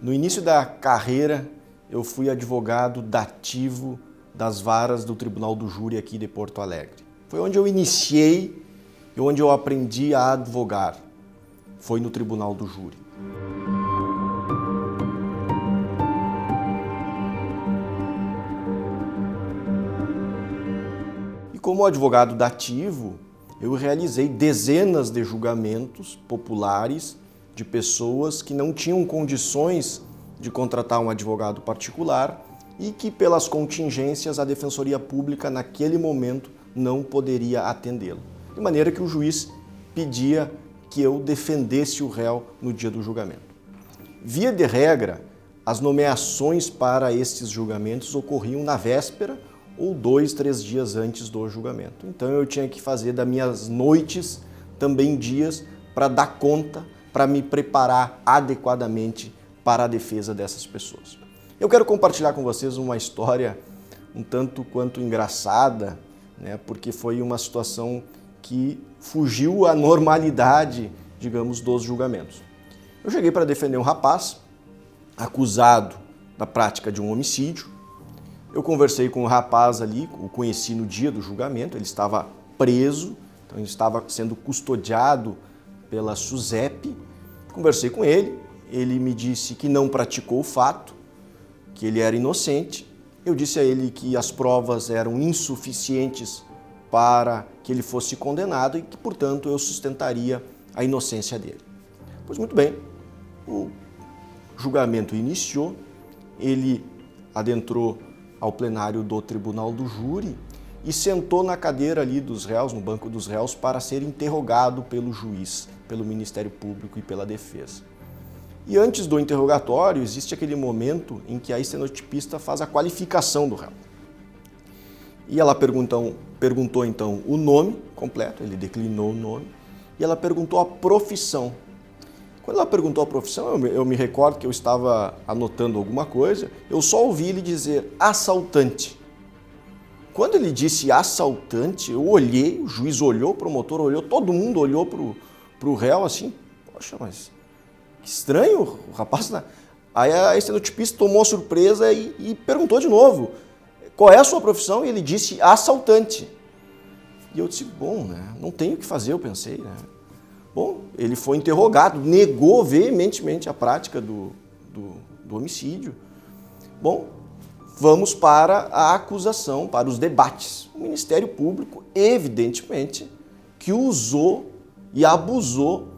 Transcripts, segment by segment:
No início da carreira, eu fui advogado dativo das varas do Tribunal do Júri aqui de Porto Alegre. Foi onde eu iniciei e onde eu aprendi a advogar. Foi no Tribunal do Júri. E como advogado dativo, eu realizei dezenas de julgamentos populares de pessoas que não tinham condições de contratar um advogado particular e que, pelas contingências, a Defensoria Pública, naquele momento, não poderia atendê-lo. De maneira que o juiz pedia que eu defendesse o réu no dia do julgamento. Via de regra, as nomeações para estes julgamentos ocorriam na véspera ou 2, 3 dias antes do julgamento. Então eu tinha que fazer das minhas noites, também dias, para dar conta, para me preparar adequadamente para a defesa dessas pessoas. Eu quero compartilhar com vocês uma história um tanto quanto engraçada, porque foi uma situação que fugiu à normalidade, digamos, dos julgamentos. Eu cheguei para defender um rapaz acusado da prática de um homicídio. Eu conversei com o rapaz ali, o conheci no dia do julgamento, ele estava preso, então ele estava sendo custodiado pela SUSEP. Conversei com ele, ele me disse que não praticou o fato, que ele era inocente. Eu disse a ele que as provas eram insuficientes para que ele fosse condenado e que, portanto, eu sustentaria a inocência dele. Pois muito bem, o julgamento iniciou, ele adentrou ao plenário do Tribunal do Júri e sentou na cadeira ali dos réus, no banco dos réus, para ser interrogado pelo juiz, pelo Ministério Público e pela defesa. E antes do interrogatório, existe aquele momento em que a estenotipista faz a qualificação do réu. E ela perguntou então o nome completo, ele declinou o nome, e ela perguntou a profissão. Quando ela perguntou a profissão, eu me recordo que eu estava anotando alguma coisa, eu só ouvi ele dizer assaltante. Quando ele disse assaltante, eu olhei, o juiz olhou, o promotor olhou, todo mundo olhou para o réu assim, poxa, mas que estranho, o rapaz... Aí a estenotipista tomou a surpresa e perguntou de novo, qual é a sua profissão? E ele disse assaltante. E eu disse, bom, não tenho o que fazer, eu pensei, Bom, ele foi interrogado, negou veementemente a prática do homicídio. Bom, vamos para a acusação, para os debates. O Ministério Público, evidentemente, que usou e abusou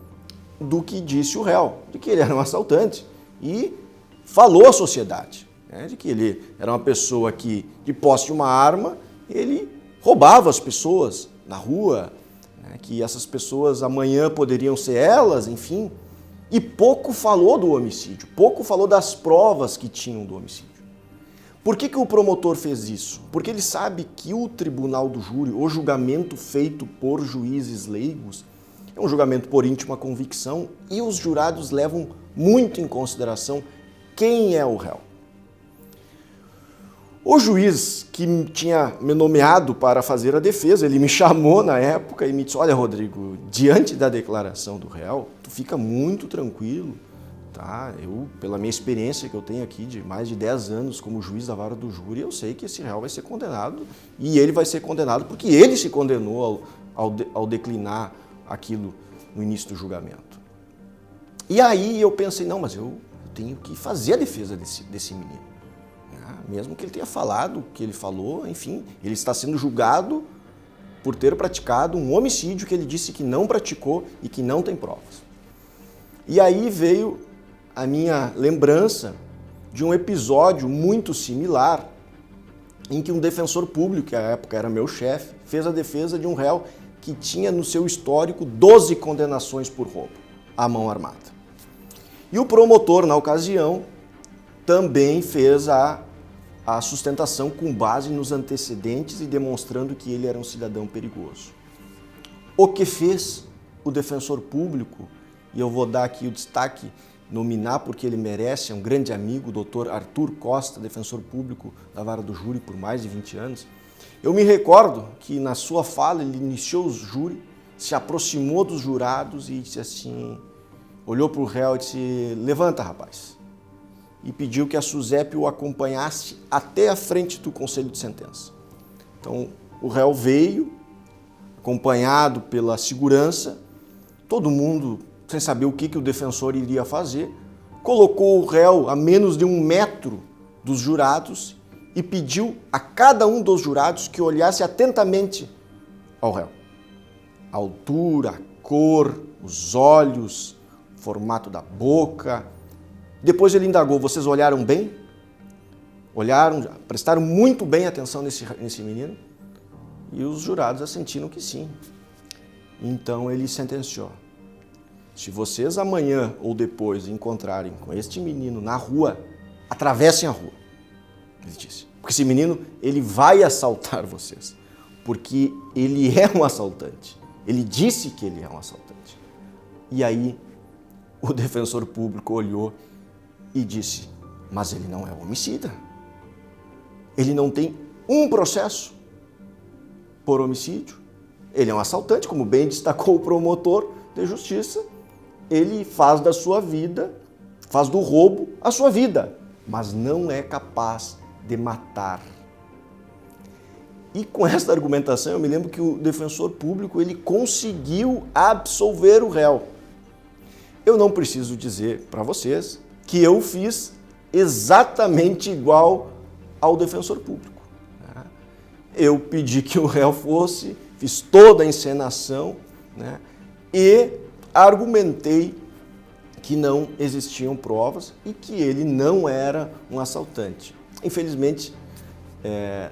do que disse o réu, de que ele era um assaltante e falou à sociedade, de que ele era uma pessoa que, de posse de uma arma, ele roubava as pessoas na rua, que essas pessoas amanhã poderiam ser elas, enfim, e pouco falou do homicídio, pouco falou das provas que tinham do homicídio. Por que o promotor fez isso? Porque ele sabe que o Tribunal do Júri, o julgamento feito por juízes leigos, é um julgamento por íntima convicção e os jurados levam muito em consideração quem é o réu. O juiz que tinha me nomeado para fazer a defesa, ele me chamou na época e me disse, olha, Rodrigo, diante da declaração do réu, tu fica muito tranquilo, tá? Eu, pela minha experiência que eu tenho aqui de mais de 10 anos como juiz da vara do júri, eu sei que esse réu vai ser condenado e ele vai ser condenado porque ele se condenou ao declinar aquilo no início do julgamento. E aí eu pensei, não, mas eu tenho que fazer a defesa desse menino. Mesmo que ele tenha falado o que ele falou, enfim, ele está sendo julgado por ter praticado um homicídio que ele disse que não praticou e que não tem provas. E aí veio a minha lembrança de um episódio muito similar em que um defensor público, que à época era meu chefe, fez a defesa de um réu que tinha no seu histórico 12 condenações por roubo à mão armada. E o promotor, na ocasião, também fez a sustentação com base nos antecedentes e demonstrando que ele era um cidadão perigoso. O que fez o defensor público, e eu vou dar aqui o destaque, nominar porque ele merece, é um grande amigo, o doutor Arthur Costa, defensor público da vara do júri por mais de 20 anos. Eu me recordo que na sua fala ele iniciou o júri, se aproximou dos jurados e disse assim, olhou para o réu e disse, levanta, rapaz. e pediu que a SUSEP o acompanhasse até a frente do Conselho de Sentença. Então, o réu veio, acompanhado pela segurança, todo mundo sem saber o que o defensor iria fazer, colocou o réu a menos de 1 metro dos jurados e pediu a cada um dos jurados que olhasse atentamente ao réu. A altura, a cor, os olhos, o formato da boca. Depois ele indagou: vocês olharam bem? Olharam, prestaram muito bem atenção nesse menino? E os jurados assentiram que sim. Então ele sentenciou: se vocês amanhã ou depois encontrarem com este menino na rua, atravessem a rua. Ele disse. Porque esse menino, ele vai assaltar vocês. Porque ele é um assaltante. Ele disse que ele é um assaltante. E aí o defensor público olhou e disse: mas ele não é homicida. Ele não tem um processo por homicídio. Ele é um assaltante, como bem destacou o promotor de justiça. Ele faz da sua vida, faz do roubo a sua vida, mas não é capaz de matar. E com esta argumentação, eu me lembro que o defensor público ele conseguiu absolver o réu. Eu não preciso dizer para vocês que eu fiz exatamente igual ao defensor público. Eu pedi que o réu fosse, fiz toda a encenação, e argumentei que não existiam provas e que ele não era um assaltante. Infelizmente,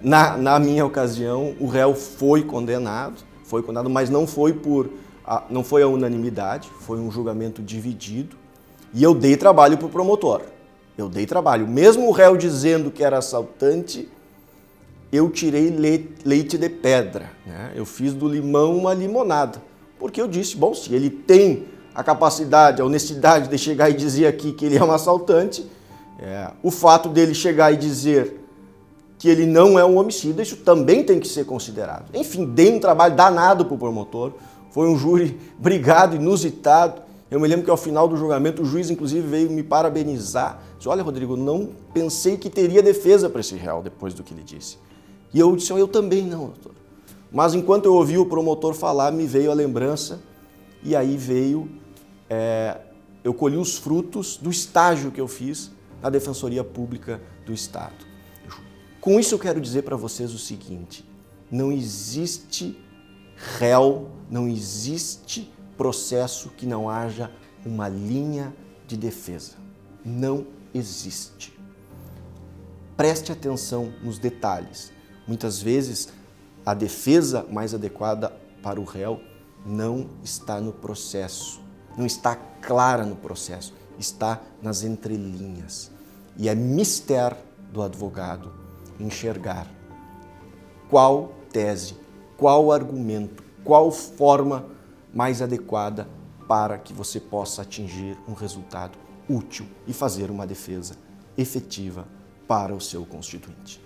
na minha ocasião, o réu foi condenado, mas não foi a unanimidade, foi um julgamento dividido, e eu dei trabalho para o promotor. Eu dei trabalho. Mesmo o réu dizendo que era assaltante, eu tirei leite de pedra, Eu fiz do limão uma limonada, porque eu disse: bom, se ele tem a capacidade, a honestidade de chegar e dizer aqui que ele é um assaltante, o fato dele chegar e dizer que ele não é um homicida, isso também tem que ser considerado. Enfim, dei um trabalho danado para o promotor, foi um júri brigado, inusitado. Eu me lembro que ao final do julgamento o juiz inclusive veio me parabenizar. Disse: olha, Rodrigo, não pensei que teria defesa para esse réu depois do que ele disse. E eu disse: eu também não, doutor. Mas enquanto eu ouvi o promotor falar, me veio a lembrança, e aí eu colhi os frutos do estágio que eu fiz na Defensoria Pública do Estado. Com isso eu quero dizer para vocês o seguinte: não existe réu, não existe processo que não haja uma linha de defesa. Não existe. Preste atenção nos detalhes. Muitas vezes a defesa mais adequada para o réu não está no processo, não está clara no processo, está nas entrelinhas. E é mistério do advogado enxergar qual tese, qual argumento, qual forma mais adequada para que você possa atingir um resultado útil e fazer uma defesa efetiva para o seu constituinte.